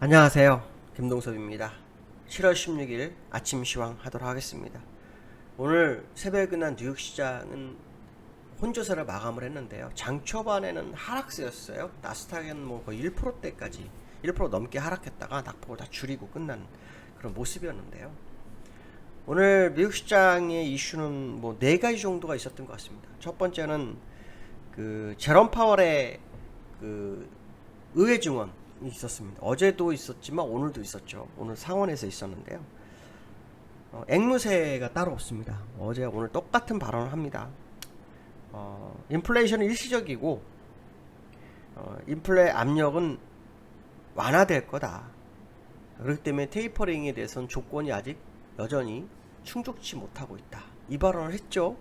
안녕하세요. 김동섭입니다. 7월 16일 아침 시황 하도록 하겠습니다. 오늘 새벽에 난 뉴욕 시장은 혼조세를 마감을 했는데요. 장 초반에는 하락세였어요. 나스닥은 뭐 거의 1%대까지 1% 넘게 하락했다가 낙폭을 다 줄이고 끝난 그런 모습이었는데요. 오늘 미국 시장의 이슈는 뭐 4가지 정도가 있었던 것 같습니다. 첫 번째는 그 제롬 파월의 그 의회 증언 있었습니다. 어제도 있었지만 오늘도 있었죠. 오늘 상원에서 있었는데요. 앵무새가 따로 없습니다. 어제 오늘 똑같은 발언을 합니다. 인플레이션은 일시적이고 인플레 압력은 완화될 거다. 그렇기 때문에 테이퍼링에 대해서는 조건이 아직 여전히 충족치 못하고 있다. 이 발언을 했죠.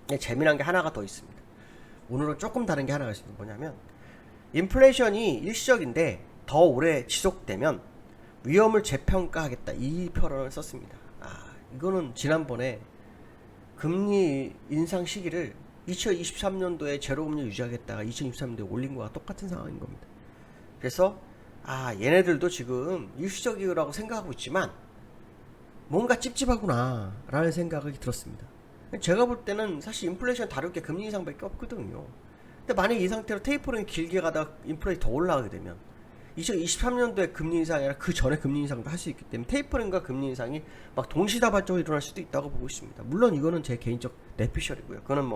네, 재미난 게 하나가 더 있습니다. 오늘은 조금 다른 게 하나가 있습니다. 뭐냐면 인플레이션이 일시적인데 더 오래 지속되면 위험을 재평가하겠다, 이 표현을 썼습니다. 이거는 지난번에 금리 인상 시기를 2023년도에 제로금리 유지하겠다가 2023년도에 올린 거와 똑같은 상황인 겁니다. 그래서 얘네들도 지금 일시적이라고 생각하고 있지만 뭔가 찝찝하구나 라는 생각이 들었습니다. 제가 볼 때는 사실 인플레이션 다룰 게 금리 인상밖에 없거든요. 근데 만약 이 상태로 테이퍼링이 길게 가다가 인플레이션이 더 올라가게 되면 2023년도에 금리 인상이 아니라 그 전에 금리 인상도 할 수 있기 때문에 테이퍼링과 금리 인상이 막 동시다발적으로 일어날 수도 있다고 보고 있습니다. 물론 이거는 제 개인적 내피셜이고요. 그거는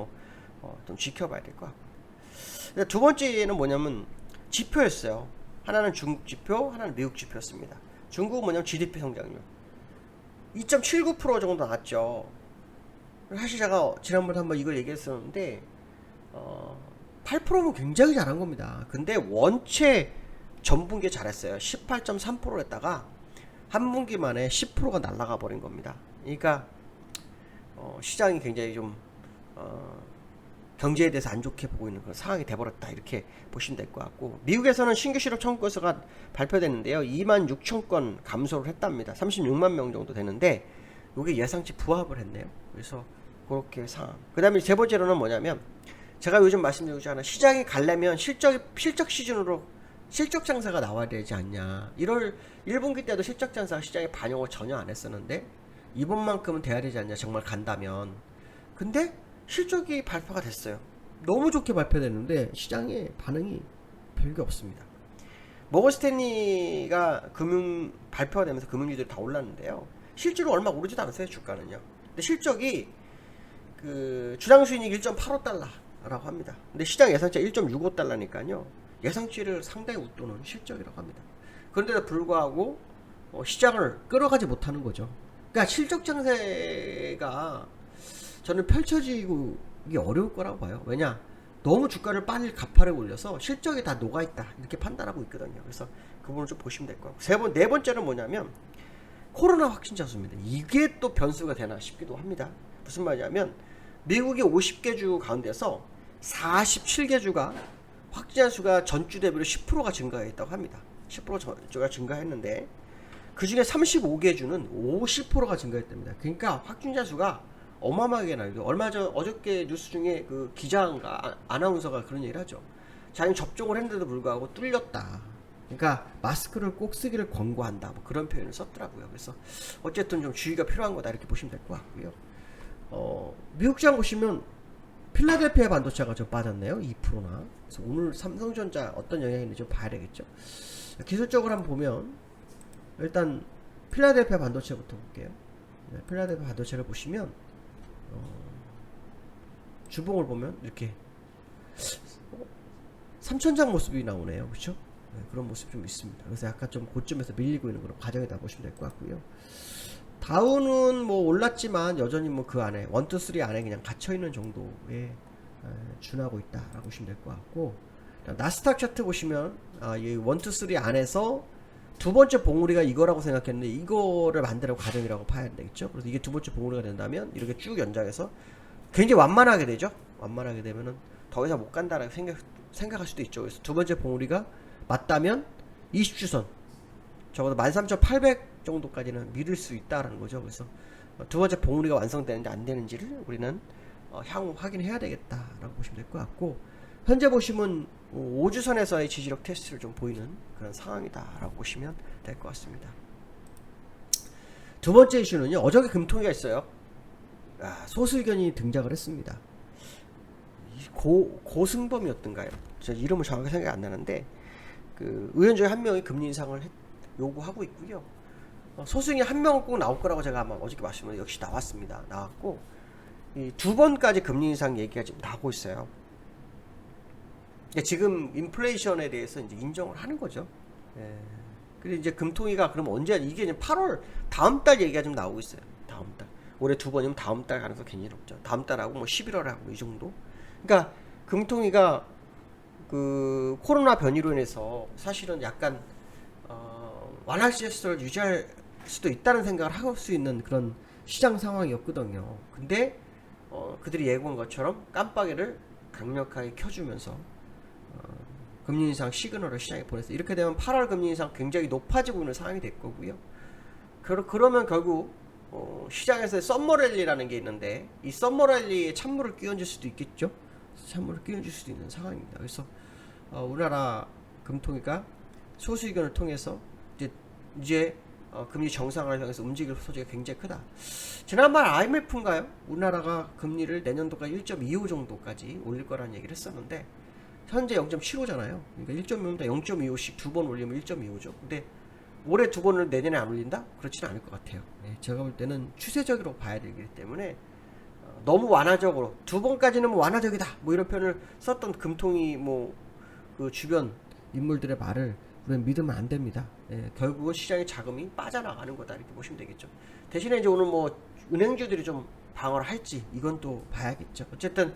좀 지켜봐야 될 것 같고요. 두 번째는 뭐냐면 지표였어요. 하나는 중국 지표, 하나는 미국 지표였습니다. 중국은 뭐냐면 GDP 성장률 2.79% 정도 나왔죠. 사실 제가 지난번에 한번 이걸 얘기했었는데 8%면 굉장히 잘한 겁니다. 근데 원체 전분기 잘했어요. 18.3% 했다가 한 분기 만에 10%가 날아가 버린 겁니다. 그러니까 시장이 굉장히 좀 경제에 대해서 안 좋게 보고 있는 그런 상황이 돼버렸다, 이렇게 보시면 될 것 같고, 미국에서는 신규 실업 청구 건수가 발표됐는데요. 26,000건 감소를 했답니다. 36만 명 정도 되는데 이게 예상치 부합을 했네요. 그래서 그렇게 상황. 그 다음에 세 번째로는 뭐냐면 제가 요즘 말씀드리고 있잖아요. 시장이 가려면 실적 시즌으로 실적 장사가 나와야 되지 않냐. 1분기 때도 실적 장사가 시장에 반영을 전혀 안 했었는데 이번만큼은 돼야 되지 않냐, 정말 간다면. 근데 실적이 발표가 됐어요. 너무 좋게 발표됐는데 시장의 반응이 별게 없습니다. 모건 스탠리가 금융 발표가 되면서 금융주들이 다 올랐는데요. 실제로 얼마 오르지도 않았어요, 주가는요. 근데 실적이 그 주당 수익이 1.85달러라고 합니다. 근데 시장 예상치가 1.65달러니까요. 예상치를 상당히 웃도는 실적이라고 합니다. 그런데도 불구하고 시장을 끌어가지 못하는 거죠. 그러니까 실적 장세가 저는 펼쳐지기 어려울 거라고 봐요. 왜냐? 너무 주가를 빨리 가파르게 올려서 실적이 다 녹아있다, 이렇게 판단하고 있거든요. 그래서 그 부분을 좀 보시면 될 것 같고, 네 번째는 뭐냐면 코로나 확진자 수입니다. 이게 또 변수가 되나 싶기도 합니다. 무슨 말이냐면 미국의 50개 주 가운데서 47개 주가 확진자 수가 전주 대비로 10%가 증가했다고 합니다. 10%가 증가했는데 그 중에 35개 주는 50%가 증가했답니다. 그러니까 확진자 수가 어마어마하게 나요. 어저께 뉴스 중에 그 기자인가 아나운서가 그런 얘기를 하죠. 자기는 접종을 했는데도 불구하고 뚫렸다. 그러니까 마스크를 꼭 쓰기를 권고한다, 뭐 그런 표현을 썼더라고요. 그래서 어쨌든 좀 주의가 필요한 거다, 이렇게 보시면 될 것 같고요. 미국 시장 보시면 필라델피아 반도체가 좀 빠졌네요. 2%나. 그래서 오늘 삼성전자 어떤 영향이 있는지 좀 봐야 되겠죠. 기술적으로 한번 보면 일단 필라델피아 반도체부터 볼게요. 필라델피아 반도체를 보시면 주봉을 보면 이렇게 3천장 모습이 나오네요. 그렇죠? 그런 모습 좀 있습니다. 그래서 약간 좀 고점에서 밀리고 있는 그런 과정이다 보시면 될 것 같고요. 다우는 뭐 올랐지만 여전히 뭐 그 안에 1, 2, 3 안에 그냥 갇혀있는 정도에 준하고 있다라고 보시면 될 것 같고, 나스닥 차트 보시면 이 1, 2, 3 안에서 두 번째 봉우리가 이거라고 생각했는데 이거를 만드는 과정이라고 봐야 되겠죠. 그래서 이게 두 번째 봉우리가 된다면 이렇게 쭉 연장해서 굉장히 완만하게 되죠. 완만하게 되면은 더 이상 못 간다라고 생각할 수도 있죠. 그래서 두 번째 봉우리가 맞다면 20주선 적어도 13,800 정도까지는 미룰 수 있다라는 거죠. 그래서 두 번째 봉우리가 완성되는지 안 되는지를 우리는 향후 확인해야 되겠다라고 보시면 될 것 같고, 현재 보시면 5주선에서의 지지력 테스트를 좀 보이는 그런 상황이다라고 보시면 될 것 같습니다. 두 번째 이슈는요. 어저께 금통위가 있어요. 소수 의견이 등장을 했습니다. 고승범이었던가요? 저 이름을 정확하게 생각이 안 나는데 그 의원 중에 한 명이 금리 인상을 요구하고 있고요. 소수 의견 한 명은 꼭 나올 거라고 제가 아마 어저께 말씀드렸는데 역시 나왔습니다. 나왔고 이 두 번까지 금리 인상 얘기가 지금 나오고 있어요. 지금 인플레이션에 대해서 이제 인정을 하는 거죠. 그리고 이제 금통위가 그럼 언제 이게 이제 8월 다음 달 얘기가 좀 나오고 있어요. 다음 달. 올해 두 번이면 다음 달 가능성 굉장히 높죠. 다음 달하고 뭐 11월하고 이 정도. 그러니까 금통위가 그 코로나 변이로 인해서 사실은 약간 완화 시스템을 유지할 수도 있다는 생각을 할 수 있는 그런 시장 상황이었거든요. 근데 그들이 예고한 것처럼 깜빡이를 강력하게 켜주면서 금리 인상 시그널을 시장에 보냈어요. 이렇게 되면 8월 금리 인상 굉장히 높아지고 있는 상황이 될 거고요. 그러면 결국 시장에서 썸머랠리라는 게 있는데 이 썸머랠리에 찬물을 끼얹을 수도 있겠죠. 찬물을 끼얹을 수도 있는 상황입니다. 그래서 우리나라 금통위가 소수 의견을 통해서 이제 금리 정상화를 향해서 움직일 소지가 굉장히 크다. 지난번 IMF인가요? 우리나라가 금리를 내년도까지 1.25 정도까지 올릴 거라는 얘기를 했었는데 현재 0.75잖아요. 그러니까 1.25보다 0.25씩 두 번 올리면 1.25죠. 근데 올해 두 번을 내년에 안 올린다? 그렇지는 않을 것 같아요. 제가 볼 때는 추세적으로 봐야 되기 때문에 너무 완화적으로 두 번까지는 뭐 완화적이다 뭐 이런 표현을 썼던 금통위 뭐 그 주변 인물들의 말을 우리는 믿으면 안 됩니다. 결국은 시장의 자금이 빠져나가는 거다 이렇게 보시면 되겠죠. 대신에 이제 오늘 뭐 은행주들이 좀 방어를 할지 이건 또 봐야겠죠. 어쨌든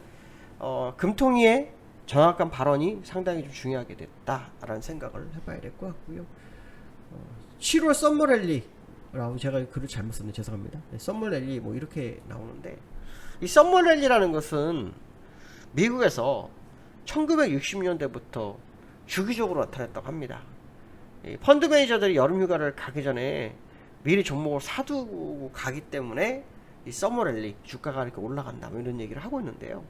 금통위의 정확한 발언이 상당히 좀 중요하게 됐다라는 생각을 해봐야 될 것 같고요. 7월 썸머랠리라고 제가 글을 잘못 썼네, 죄송합니다. 썸머랠리 뭐 이렇게 나오는데 이 썸머랠리라는 것은 미국에서 1960년대부터 주기적으로 나타났다고 합니다. 이 펀드 매니저들이 여름휴가를 가기 전에 미리 종목을 사두고 가기 때문에 이 썸머랠리 주가가 이렇게 올라간다 뭐 이런 얘기를 하고 있는데요.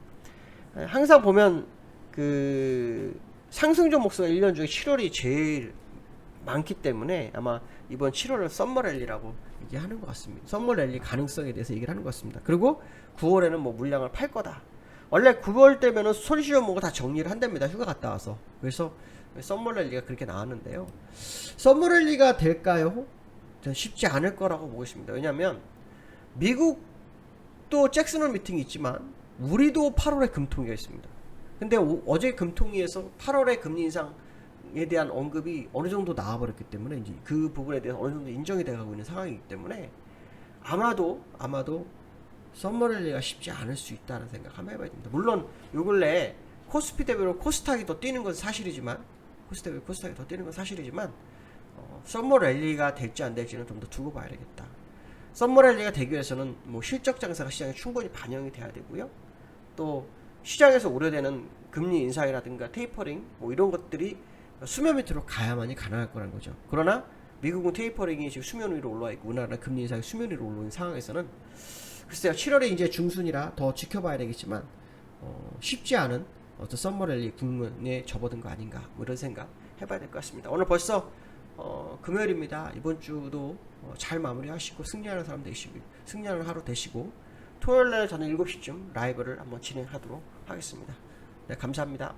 항상 보면 그 상승 종목수가 1년 중에 7월이 제일 많기 때문에 아마 이번 7월을 썸머랠리라고 얘기하는 것 같습니다. 썸머랠리 가능성에 대해서 얘기를 하는 것 같습니다. 그리고 9월에는 뭐 물량을 팔 거다. 원래 9월 때면은 손실을 뭐고 다 정리를 한답니다. 휴가 갔다 와서. 그래서 썸머랠리가 그렇게 나왔는데요. 썸머랠리가 될까요? 저는 쉽지 않을 거라고 보고 있습니다. 왜냐하면 미국도 잭슨홀 미팅이 있지만 우리도 8월에 금통위가 있습니다. 근데 어제 금통위에서 8월에 금리 인상에 대한 언급이 어느 정도 나와버렸기 때문에 이제 그 부분에 대해서 어느 정도 인정이 돼가고 있는 상황이기 때문에 아마도 썸머랠리가 쉽지 않을 수 있다는 생각 한번 해봐야 됩니다. 물론 요 근래 코스피 대비로 코스닥이 더 뛰는 건 사실이지만 코스닥이 더 뛰는 건 사실이지만 썸머랠리가 될지 안 될지는 좀 더 두고 봐야 되겠다. 썸머랠리가 되기 위해서는 뭐 실적 장세가 시장에 충분히 반영이 돼야 되고요. 또 시장에서 우려되는 금리 인상이라든가 테이퍼링 뭐 이런 것들이 수면 밑으로 가야만이 가능할 거라는 거죠. 그러나 미국은 테이퍼링이 지금 수면 위로 올라와 있고 우리나라는 금리 인상이 수면 위로 올라오는 상황에서는 글쎄요 7월에 이제 중순이라 더 지켜봐야 되겠지만 쉽지 않은 어떤 썸머랠리 국면에 접어든 거 아닌가 뭐 이런 생각 해봐야 될 것 같습니다. 오늘 벌써 금요일입니다. 이번 주도 잘 마무리하시고 승리하는 사람 되시고 승리하는 하루 되시고 토요일날 저는 7시쯤 라이브를 한번 진행하도록 하겠습니다. 네, 감사합니다.